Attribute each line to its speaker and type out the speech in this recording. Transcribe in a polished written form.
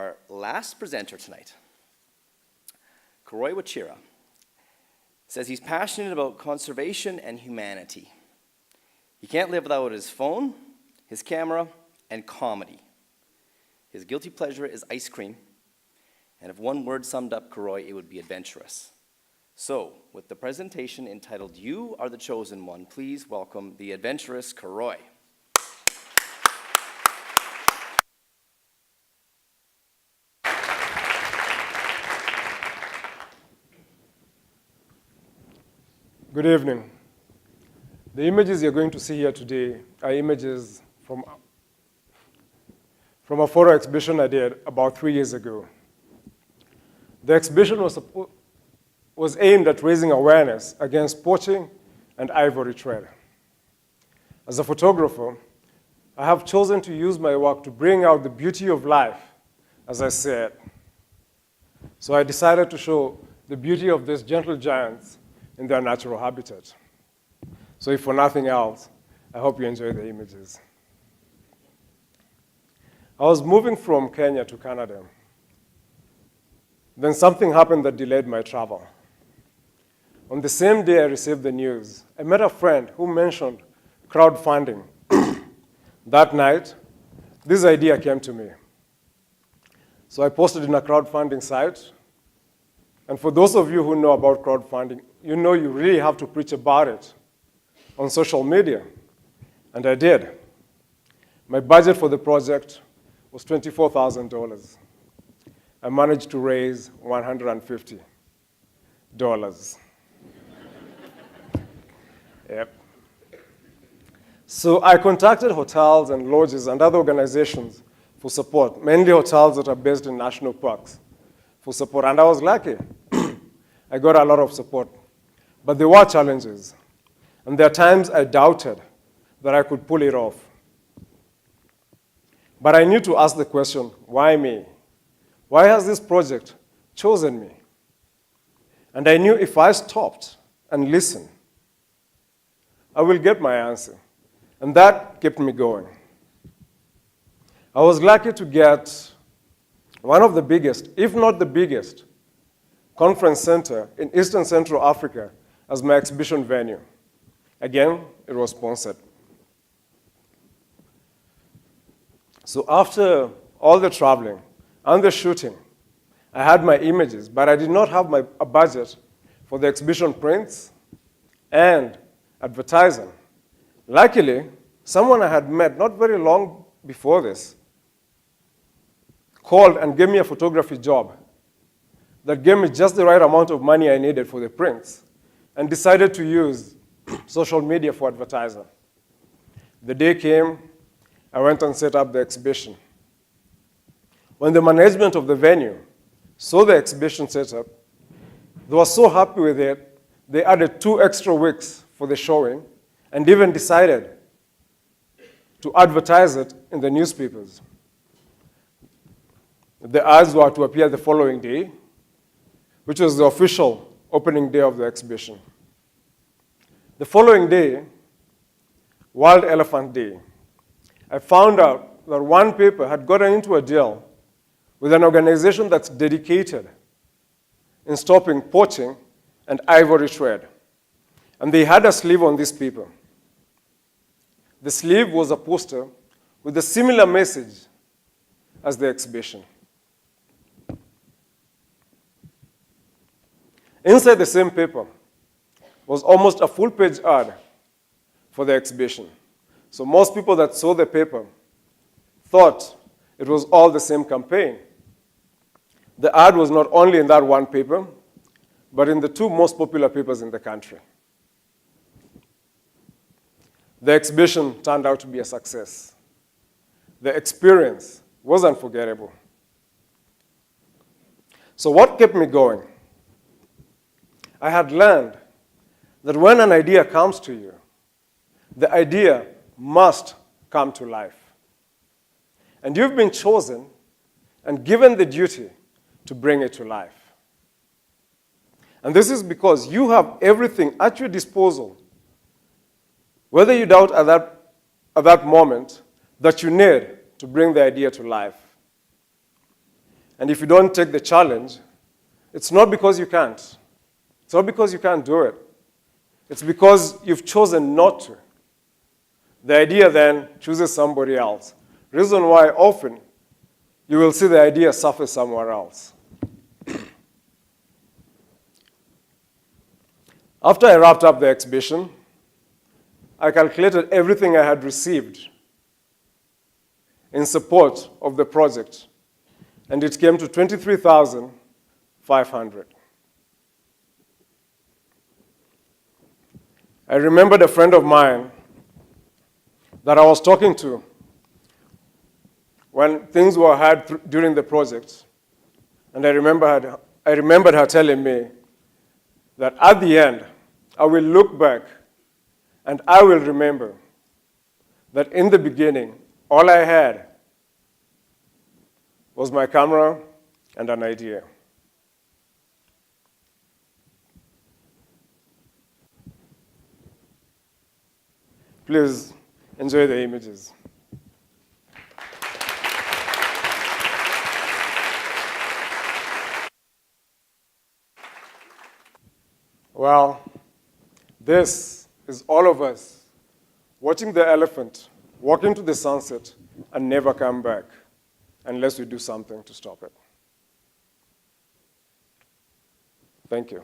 Speaker 1: Our last presenter tonight, Karoy Wachira, says he's passionate about conservation and humanity. He can't live without his phone, his camera, and comedy. His guilty pleasure is ice cream, and if one word summed up Karoy, it would be adventurous. So, with the presentation entitled You Are the Chosen One, please welcome the adventurous Karoy.
Speaker 2: Good evening. The images you're going to see here today are images from a photo exhibition I did about 3 years ago. The exhibition was aimed at raising awareness against poaching and ivory trade. As a photographer, I have chosen to use my work to bring out the beauty of life, as I said. So I decided to show the beauty of these gentle giants in their natural habitat. So if for nothing else, I hope you enjoy the images. I was moving from Kenya to Canada. Then something happened that delayed my travel. On the same day I received the news, I met a friend who mentioned crowdfunding. That night, this idea came to me. So I posted in a crowdfunding site. And for those of you who know about crowdfunding, you know you really have to preach about it on social media. And I did. My budget for the project was $24,000. I managed to raise $150. Yep. So I contacted hotels and lodges and other organizations for support, mainly hotels that are based in national parks for support. And I was lucky. I got a lot of support. But there were challenges. And there are times I doubted that I could pull it off. But I knew to ask the question, why me? Why has this project chosen me? And I knew if I stopped and listened, I will get my answer. And that kept me going. I was lucky to get one of the biggest, if not the biggest, conference center in Eastern Central Africa as my exhibition venue. Again, it was sponsored. So after all the traveling and the shooting, I had my images, but I did not have a budget for the exhibition prints and advertising. Luckily, someone I had met not very long before this called and gave me a photography job that gave me just the right amount of money I needed for the prints, and decided to use social media for advertising. The day came, I went and set up the exhibition. When the management of the venue saw the exhibition setup, they were so happy with it, they added 2 extra weeks for the showing and even decided to advertise it in the newspapers. The ads were to appear the following day, which was the official opening day of the exhibition. The following day, World Elephant Day, I found out that one paper had gotten into a deal with an organization that's dedicated in stopping poaching and ivory trade. And they had a sleeve on this paper. The sleeve was a poster with a similar message as the exhibition. Inside the same paper was almost a full-page ad for the exhibition. So most people that saw the paper thought it was all the same campaign. The ad was not only in that one paper, but in the 2 most popular papers in the country. The exhibition turned out to be a success. The experience was unforgettable. So what kept me going? I had learned that when an idea comes to you, the idea must come to life. And you've been chosen and given the duty to bring it to life. And this is because you have everything at your disposal, whether you doubt at that moment, that you need to bring the idea to life. And if you don't take the challenge, it's not because you can't. It's not because you can't do it. It's because you've chosen not to. The idea then chooses somebody else. Reason why often you will see the idea surface somewhere else. After I wrapped up the exhibition, I calculated everything I had received in support of the project, and it came to 23,500. I remembered a friend of mine that I was talking to when things were hard during the project, and I remembered her telling me that at the end, I will look back and I will remember that in the beginning, all I had was my camera and an idea. Please enjoy the images. Well, this is all of us watching the elephant walk into the sunset and never come back unless we do something to stop it. Thank you.